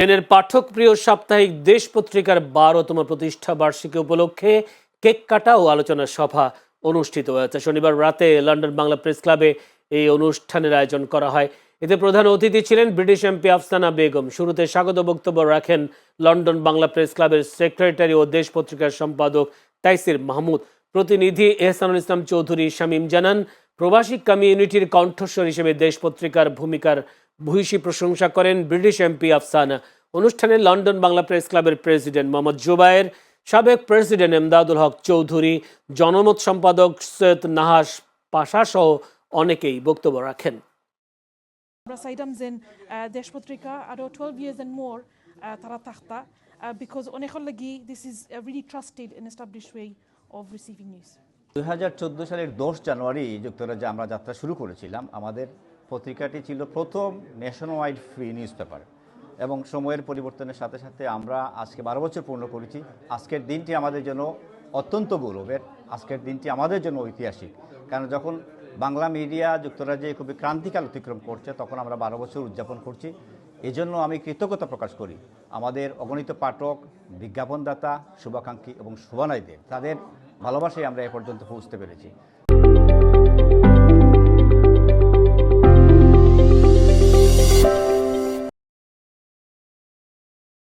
ট্রেনের পাঠক প্রিয় সাপ্তাহিক দেশ পত্রিকার 12তম প্রতিষ্ঠা বার্ষিকী উপলক্ষে কেক কাটা ও আলোচনা সভা অনুষ্ঠিত হয়েছে। শনিবার রাতে লন্ডন বাংলা প্রেস ক্লাবে এই অনুষ্ঠানের আয়োজন করা হয়। এতে প্রধান অতিথি ছিলেন ব্রিটিশ এমপি আফসানা বেগম। শুরুতে স্বাগত বক্তব্য রাখেন লন্ডন বাংলা প্রেস ক্লাবের সেক্রেটারি ও দেশ পত্রিকার সম্পাদক তাইসির মাহমুদ। প্রতিনিধি এহসানুল ইসলাম চৌধুরী শামীম জানান, প্রবাসী কমিউনিটির কণ্ঠস্বর হিসেবে দেশ পত্রিকার ভূমিকার ভূয়সী প্রশংসা করেন ব্রিটিশ এমপি আফসানা। অনুষ্ঠানে লন্ডন বাংলা প্রেস ক্লাবের প্রেসিডেন্ট মোহাম্মদ জুবায়ের, সাবেক প্রেসিডেন্ট এমদাদুল হক চৌধুরী, জনমত সম্পাদক সৈয়দ নাহাস পাশা সহ অনেকেই বক্তব্য রাখেন। items in Desh Patrika aro 12 years and more tara takhta because onekhol lagi this is a really trusted and established way of receiving news. 2014 সালের 10 জানুয়ারি যুক্তরাজ্যে আমরা যাত্রা শুরু করেছিলাম। আমাদের পত্রিকাটি ছিল প্রথম ন্যাশনাল ফ্রি নিউজ পেপার এবং সময়ের পরিবর্তনের সাথে সাথে আমরা আজকে 12 বছর পূর্ণ করেছি। আজকের দিনটি আমাদের জন্য অত্যন্ত গৌরবের। আজকের দিনটি আমাদের জন্য ঐতিহাসিক, কারণ যখন বাংলা মিডিয়া যুক্তরাজ্যে খুবই ক্রান্তিকাল অতিক্রম করছে তখন আমরা 12 বছর উদযাপন করছি। এজন্য আমি কৃতজ্ঞতা প্রকাশ করি আমাদের অগণিত পাঠক, বিজ্ঞাপনদাতা, শুভাকাঙ্ক্ষী এবং শুভানায়ীদের। তাদের ভালোবাসায় আমরা এ পর্যন্ত পৌঁছতে পেরেছি।